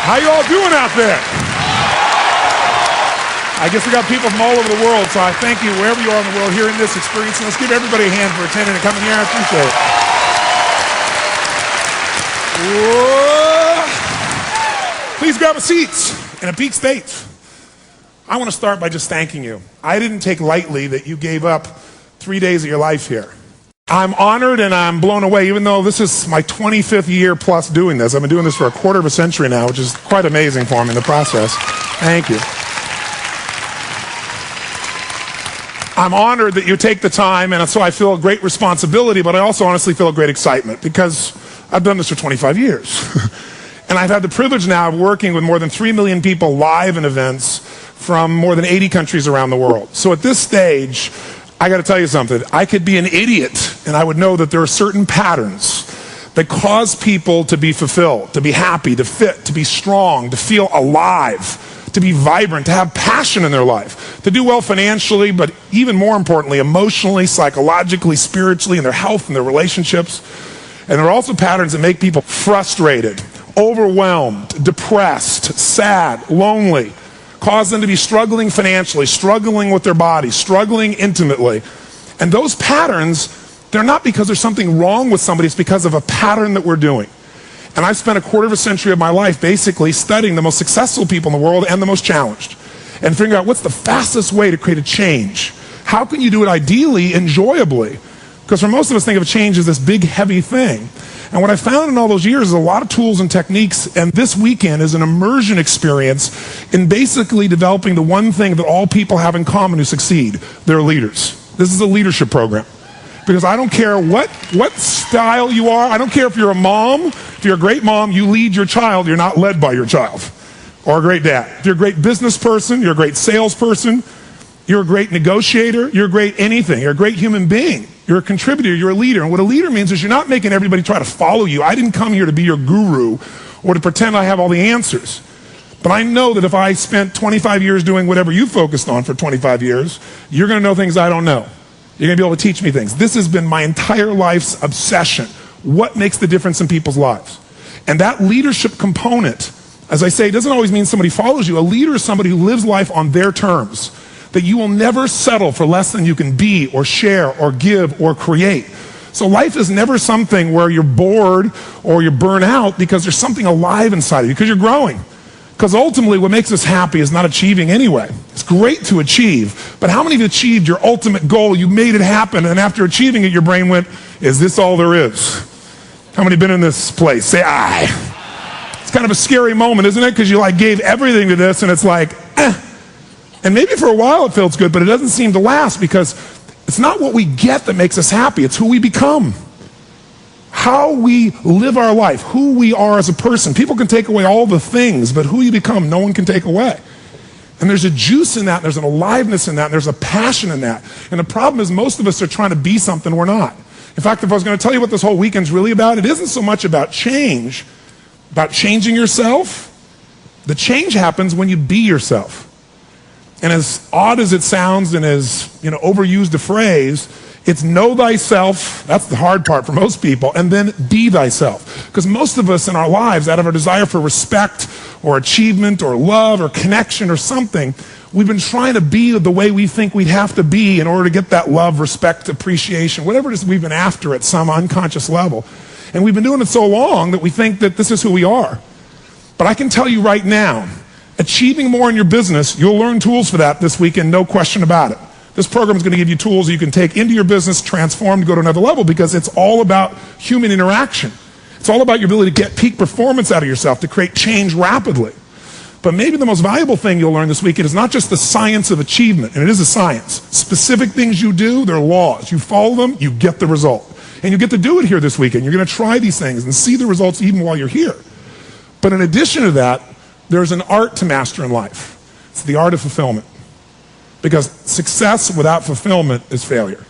How you all doing out there? I guess we got people from all over the world, so I thank you wherever you are in the world hearing this experience. And let's give everybody a hand for attending and coming here. I appreciate it. Whoa. Please grab a seat in a peak state. I want to start by just thanking you. I didn't take lightly that you gave up 3 days of your life here. I'm honored and I'm blown away, even though this is my 25th year plus doing this. I've been doing this for a quarter of a century now, which is quite amazing for me in the process. Thank you. I'm honored that you take the time, and so I feel a great responsibility, but I also honestly feel a great excitement because I've done this for 25 years. And I've had the privilege now of working with more than 3 million people live in events from more than 80 countries around the world. So at this stage, I got to tell you something. I could be an idiot, and I would know that there are certain patterns that cause people to be fulfilled, to be happy, to fit, to be strong, to feel alive, to be vibrant, to have passion in their life, to do well financially, but even more importantly, emotionally, psychologically, spiritually, in their health and their relationships. And there are also patterns that make people frustrated, overwhelmed, depressed, sad, lonely, cause them to be struggling financially, struggling with their body, struggling intimately. And those patterns, they're not because there's something wrong with somebody, it's because of a pattern that we're doing. And I've spent a quarter of a century of my life basically studying the most successful people in the world and the most challenged, and figuring out what's the fastest way to create a change. How can you do it ideally, enjoyably? Because for most of us, think of a change as this big, heavy thing. And what I found in all those years is a lot of tools and techniques, and this weekend is an immersion experience in basically developing the one thing that all people have in common who succeed. They're leaders. This is a leadership program. Because I don't care what style you are. I don't care if you're a mom. If you're a great mom, you lead your child. You're not led by your child. Or a great dad. If you're a great business person, you're a great salesperson, you're a great negotiator, you're a great anything. You're a great human being. You're a contributor. You're a leader. And what a leader means is you're not making everybody try to follow you. I didn't come here to be your guru or to pretend I have all the answers. But I know that if I spent 25 years doing whatever you focused on for 25 years, you're going to know things I don't know. You're going to be able to teach me things. This has been my entire life's obsession. What makes the difference in people's lives? And that leadership component, as I say, doesn't always mean somebody follows you. A leader is somebody who lives life on their terms. That you will never settle for less than you can be or share or give or create. So life is never something where you're bored or you're burnt out because there's something alive inside of you, because you're growing. Because ultimately what makes us happy is not achieving anyway. It's great to achieve, but how many of you achieved your ultimate goal? You made it happen, and after achieving it, your brain went, is this all there is? How many have been in this place? Say aye. It's kind of a scary moment, isn't it? Because you gave everything to this, and it's like, eh. And maybe for a while it feels good, but it doesn't seem to last, because it's not what we get that makes us happy. It's who we become. How we live our life, who we are as a person. People can take away all the things, but who you become, no one can take away. And there's a juice in that, and there's an aliveness in that, and there's a passion in that. And the problem is most of us are trying to be something we're not. In fact, if I was going to tell you what this whole weekend's really about, it isn't so much about change, about changing yourself. The change happens when you be yourself. And as odd as it sounds and as overused a phrase, it's know thyself. That's the hard part for most people. And then be thyself. Because most of us in our lives, out of our desire for respect or achievement or love or connection or something, we've been trying to be the way we think we'd have to be in order to get that love, respect, appreciation, whatever it is we've been after at some unconscious level. And we've been doing it so long that we think that this is who we are. But I can tell you right now, achieving more in your business, you'll learn tools for that this weekend, no question about it. This program is going to give you tools you can take into your business, transform to go to another level, because it's all about human interaction. It's all about your ability to get peak performance out of yourself, to create change rapidly. But maybe the most valuable thing you'll learn this weekend is not just the science of achievement, and it is a science. Specific things you do, they're laws. You follow them, you get the result. And you get to do it here this weekend. You're going to try these things and see the results even while you're here. But in addition to that, there's an art to master in life. It's the art of fulfillment. Because success without fulfillment is failure.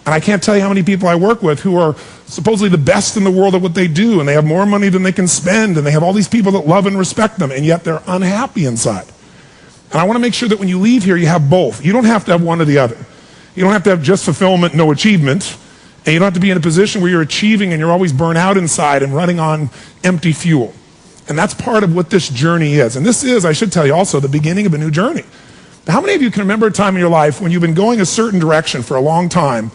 And I can't tell you how many people I work with who are supposedly the best in the world at what they do, and they have more money than they can spend, and they have all these people that love and respect them, and yet they're unhappy inside. And I want to make sure that when you leave here, you have both. You don't have to have one or the other. You don't have to have just fulfillment, no achievement, and you don't have to be in a position where you're achieving and you're always burnt out inside and running on empty fuel. And that's part of what this journey is. And this is, I should tell you also, the beginning of a new journey. How many of you can remember a time in your life when you've been going a certain direction for a long time,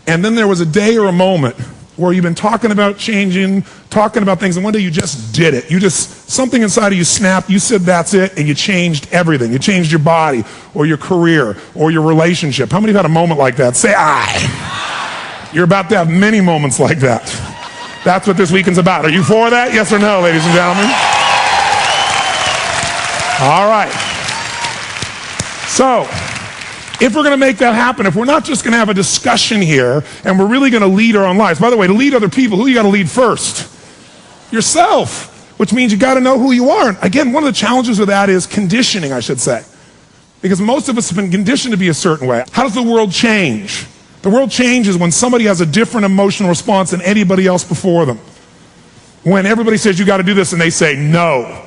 and then there was a day or a moment where you've been talking about changing, talking about things, and one day you just did it. Something inside of you snapped, you said that's it, and you changed everything. You changed your body, or your career, or your relationship. How many have had a moment like that? Say aye. You're about to have many moments like that. That's what this weekend's about. Are you for that? Yes or no, ladies and gentlemen? All right. So, if we're going to make that happen, if we're not just going to have a discussion here, and we're really going to lead our own lives. By the way, to lead other people, who you got to lead first? Yourself, which means you got to know who you are. And again, one of the challenges with that is conditioning, I should say. Because most of us have been conditioned to be a certain way. How does the world change? The world changes when somebody has a different emotional response than anybody else before them. When everybody says you got to do this and they say no.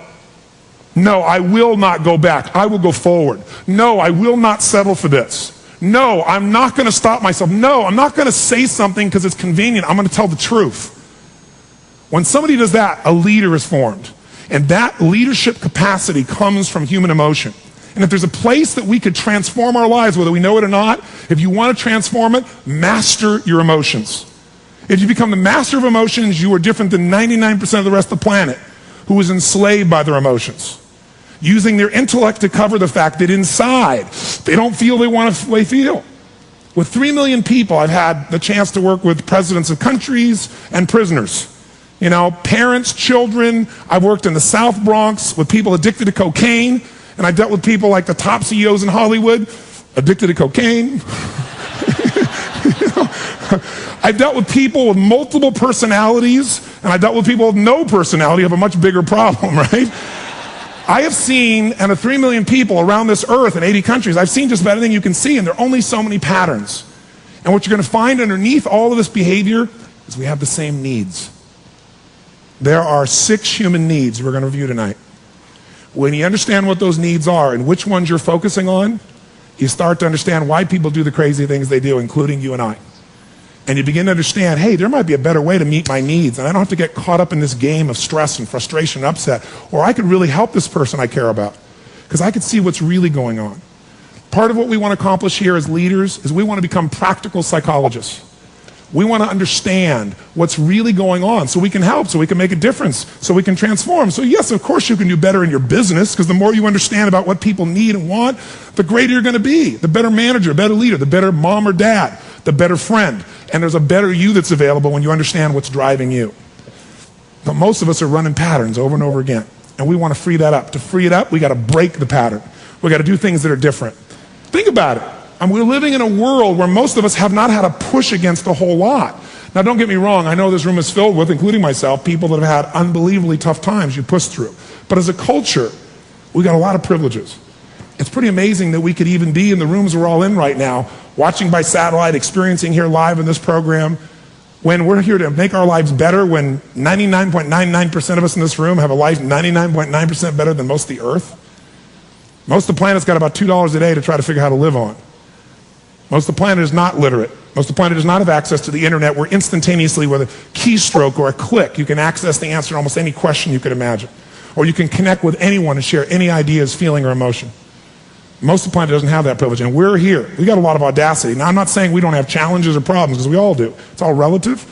No, I will not go back. I will go forward. No, I will not settle for this. No, I'm not going to stop myself. No, I'm not going to say something because it's convenient. I'm going to tell the truth. When somebody does that, a leader is formed. And that leadership capacity comes from human emotion. And if there's a place that we could transform our lives, whether we know it or not, if you want to transform it, master your emotions. If you become the master of emotions, you are different than 99% of the rest of the planet who is enslaved by their emotions, using their intellect to cover the fact that inside they don't feel they feel. With 3 million people, I've had the chance to work with presidents of countries and prisoners. You know, parents, children. I've worked in the South Bronx with people addicted to cocaine, and I dealt with people like the top CEOs in Hollywood, addicted to cocaine. You know? I've dealt with people with multiple personalities, and I dealt with people with no personality, who have a much bigger problem, right? I have seen, and of 3 million people around this earth in 80 countries, I've seen just about everything you can see, and there are only so many patterns. And what you're going to find underneath all of this behavior is we have the same needs. There are 6 human needs we're going to review tonight. When you understand what those needs are and which ones you're focusing on, you start to understand why people do the crazy things they do, including you and I. And you begin to understand, hey, there might be a better way to meet my needs, and I don't have to get caught up in this game of stress and frustration and upset, or I could really help this person I care about, because I could see what's really going on. Part of what we want to accomplish here as leaders is we want to become practical psychologists. We want to understand what's really going on so we can help, so we can make a difference, so we can transform. So yes, of course you can do better in your business, because the more you understand about what people need and want, the greater you're going to be, the better manager, better leader, the better mom or dad, the better friend. And there's a better you that's available when you understand what's driving you. But most of us are running patterns over and over again, and we want to free that up. To free it up, we got to break the pattern. We got to do things that are different. Think about it. We're living in a world where most of us have not had a push against a whole lot. Now, don't get me wrong. I know this room is filled with, including myself, people that have had unbelievably tough times you pushed through. But as a culture, we got a lot of privileges. It's pretty amazing that we could even be in the rooms we're all in right now, watching by satellite, experiencing here live in this program, when we're here to make our lives better, when 99.99% of us in this room have a life 99.9% better than most of the earth. Most of the planet's got about $2 a day to try to figure out how to live on. Most of the planet is not literate. Most of the planet does not have access to the internet, where instantaneously with a keystroke or a click you can access the answer to almost any question you could imagine. Or you can connect with anyone and share any ideas, feeling, or emotion. Most of the planet doesn't have that privilege, and we're here. We got a lot of audacity. Now, I'm not saying we don't have challenges or problems, because we all do. It's all relative.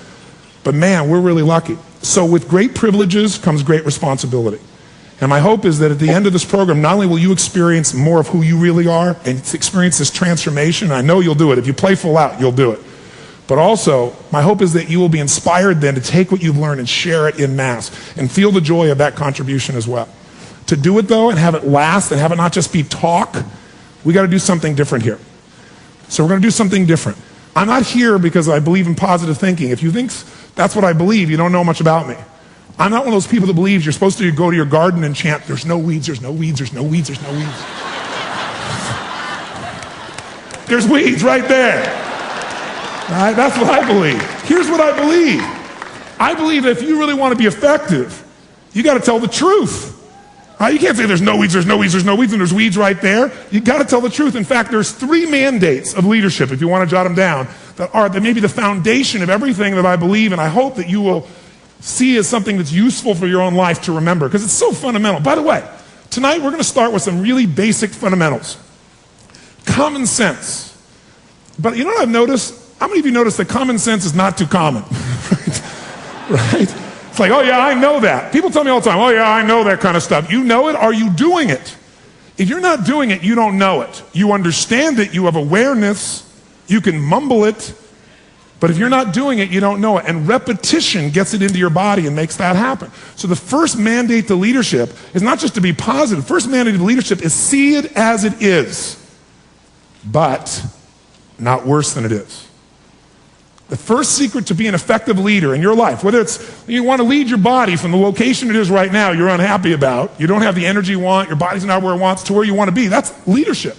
But man, we're really lucky. So with great privileges comes great responsibility. And my hope is that at the end of this program, not only will you experience more of who you really are and experience this transformation, and I know you'll do it. If you play full out, you'll do it. But also, my hope is that you will be inspired then to take what you've learned and share it en masse and feel the joy of that contribution as well. To do it, though, and have it last and have it not just be talk, we got to do something different here. So we're going to do something different. I'm not here because I believe in positive thinking. If you think that's what I believe, you don't know much about me. I'm not one of those people that believes you're supposed to go to your garden and chant, there's no weeds, there's no weeds, there's no weeds, there's no weeds. There's weeds right there. All right, that's what I believe. Here's what I believe. I believe that if you really want to be effective, you got to tell the truth. You can't say there's no weeds, there's no weeds, there's no weeds, and there's weeds right there. You got to tell the truth. In fact, there's 3 mandates of leadership, if you want to jot them down, that may be the foundation of everything that I believe, and I hope that you will See is something that's useful for your own life to remember because it's so fundamental. By the way, tonight we're going to start with some really basic fundamentals. Common sense. But you know what I've noticed? How many of you noticed that common sense is not too common? Right? It's like, oh yeah, I know that. People tell me all the time, oh yeah, I know that kind of stuff. You know it? Are you doing it? If you're not doing it, you don't know it. You understand it, you have awareness, you can mumble it, but if you're not doing it, you don't know it. And repetition gets it into your body and makes that happen. So the first mandate to leadership is not just to be positive. The first mandate to leadership is see it as it is, but not worse than it is. The first secret to be an effective leader in your life, whether it's you want to lead your body from the location it is right now you're unhappy about, you don't have the energy you want, your body's not where it wants, to where you want to be, that's leadership.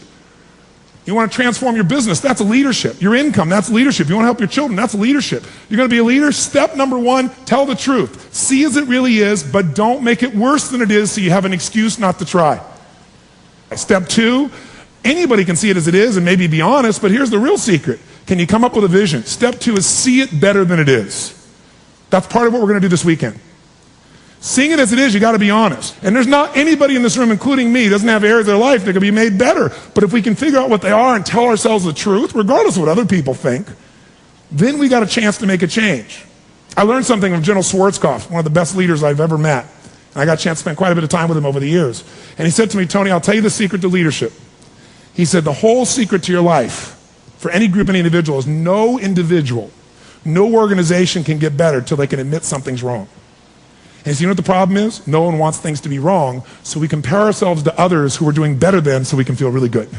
You want to transform your business, that's leadership. Your income, that's leadership. You want to help your children, that's leadership. You're going to be a leader, step number one, tell the truth. See as it really is, but don't make it worse than it is so you have an excuse not to try. Step two, anybody can see it as it is and maybe be honest, but here's the real secret. Can you come up with a vision? Step two is see it better than it is. That's part of what we're going to do this weekend. Seeing it as it is, you got to be honest. And there's not anybody in this room, including me, doesn't have areas of their life that can be made better. But if we can figure out what they are and tell ourselves the truth, regardless of what other people think, then we got a chance to make a change. I learned something from General Schwarzkopf, one of the best leaders I've ever met. And I got a chance to spend quite a bit of time with him over the years. And he said to me, Tony, I'll tell you the secret to leadership. He said, the whole secret to your life for any group, any individual, is no individual, no organization can get better till they can admit something's wrong. And so you know what the problem is? No one wants things to be wrong, so we compare ourselves to others who are doing better than so we can feel really good.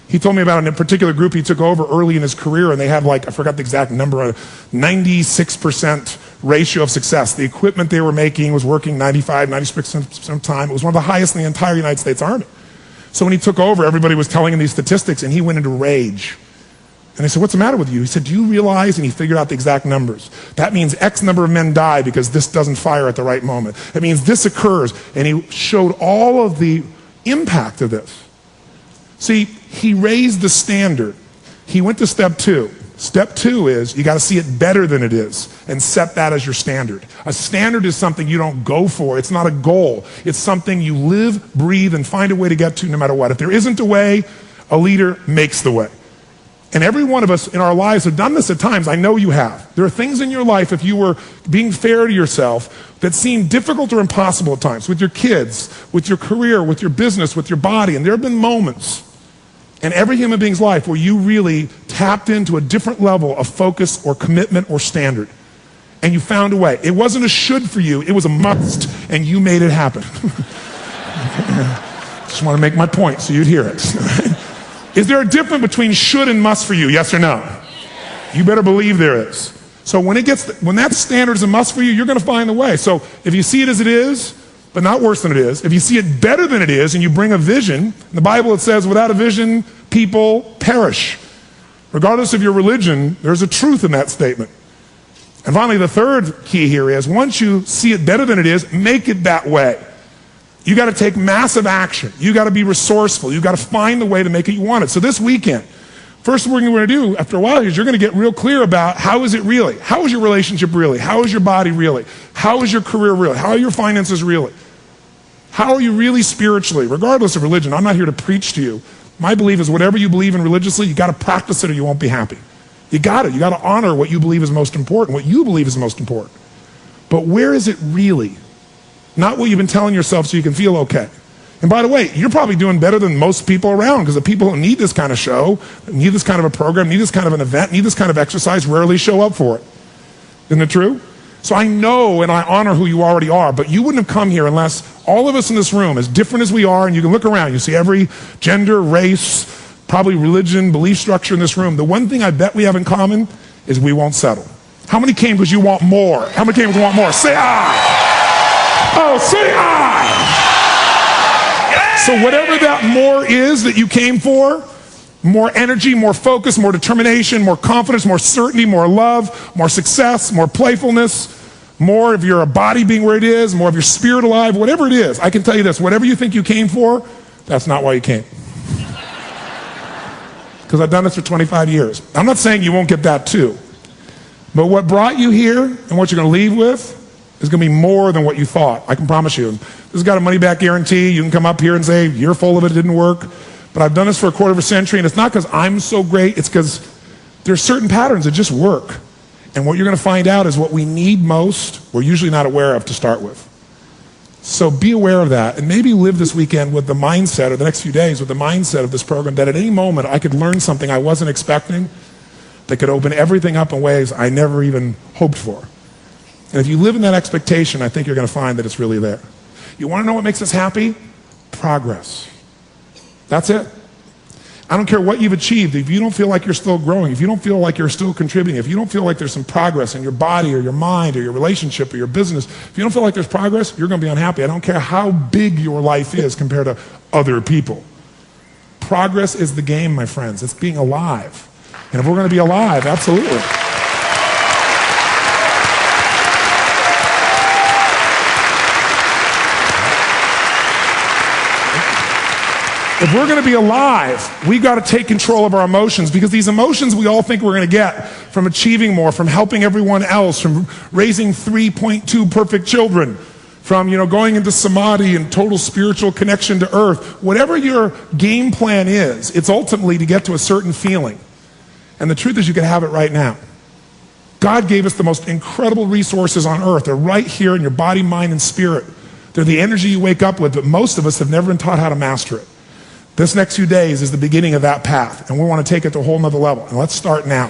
He told me about a particular group he took over early in his career, and they had like, I forgot the exact number, a 96% ratio of success. The equipment they were making was working 95, 96% of the time. It was one of the highest in the entire United States Army. So when he took over, everybody was telling him these statistics, and he went into rage. And they said, what's the matter with you? He said, do you realize, and he figured out the exact numbers. That means X number of men die because this doesn't fire at the right moment. It means this occurs. And he showed all of the impact of this. See, he raised the standard. He went to step two. Step two is you got to see it better than it is and set that as your standard. A standard is something you don't go for. It's not a goal. It's something you live, breathe, and find a way to get to no matter what. If there isn't a way, a leader makes the way. And every one of us in our lives have done this at times. I know you have. There are things in your life, if you were being fair to yourself, that seem difficult or impossible at times. With your kids, with your career, with your business, with your body. And there have been moments in every human being's life where you really tapped into a different level of focus or commitment or standard. And you found a way. It wasn't a should for you. It was a must. And you made it happen. Just want to make my point so you'd hear it. Is there a difference between should and must for you? Yes or no? You better believe there is. So when that standard is a must for you, you're going to find the way. So if you see it as it is, but not worse than it is, if you see it better than it is and you bring a vision, in the Bible it says without a vision, people perish. Regardless of your religion, there's a truth in that statement. And finally, the third key here is once you see it better than it is, make it that way. You got to take massive action. You got to be resourceful. You got to find the way to make it you want it. So this weekend, first thing we're going to do after a while is you're going to get real clear about how is it really? How is your relationship really? How is your body really? How is your career really? How are your finances really? How are you really spiritually? Regardless of religion, I'm not here to preach to you. My belief is whatever you believe in religiously, you got to practice it or you won't be happy. You got to. You got to honor what you believe is most important, what you believe is most important. But where is it really? Not what you've been telling yourself so you can feel okay. And by the way, you're probably doing better than most people around because the people who need this kind of show, need this kind of a program, need this kind of an event, need this kind of exercise rarely show up for it. Isn't it true? So I know and I honor who you already are, but you wouldn't have come here unless all of us in this room, as different as we are, and you can look around, you see every gender, race, probably religion, belief structure in this room. The one thing I bet we have in common is we won't settle. How many came because you want more? How many came because you want more? Say I. Oh, say I. So whatever that more is that you came for, more energy, more focus, more determination, more confidence, more certainty, more love, more success, more playfulness, more of your body being where it is, more of your spirit alive, whatever it is, I can tell you this, whatever you think you came for, that's not why you came. Because I've done this for 25 years. I'm not saying you won't get that too. But what brought you here and what you're going to leave with is going to be more than what you thought. I can promise you. This has got a money-back guarantee. You can come up here and say, you're full of it, it didn't work. But I've done this for a quarter of a century, and it's not because I'm so great. It's because there's certain patterns that just work. And what you're going to find out is what we need most, we're usually not aware of to start with. So be aware of that, and maybe live this weekend with the mindset, or the next few days with the mindset of this program, that at any moment I could learn something I wasn't expecting that could open everything up in ways I never even hoped for. And if you live in that expectation, I think you're going to find that it's really there. You want to know what makes us happy? Progress. That's it. I don't care what you've achieved. If you don't feel like you're still growing, if you don't feel like you're still contributing, if you don't feel like there's some progress in your body or your mind or your relationship or your business, if you don't feel like there's progress, you're going to be unhappy. I don't care how big your life is compared to other people. Progress is the game, my friends. It's being alive. And if we're going to be alive, absolutely. If we're going to be alive, we've got to take control of our emotions, because these emotions we all think we're going to get from achieving more, from helping everyone else, from raising 3.2 perfect children, from going into samadhi and total spiritual connection to earth. Whatever your game plan is, it's ultimately to get to a certain feeling. And the truth is you can have it right now. God gave us the most incredible resources on earth. They're right here in your body, mind, and spirit. They're the energy you wake up with, but most of us have never been taught how to master it. This next few days is the beginning of that path, and we want to take it to a whole nother level. And let's start now.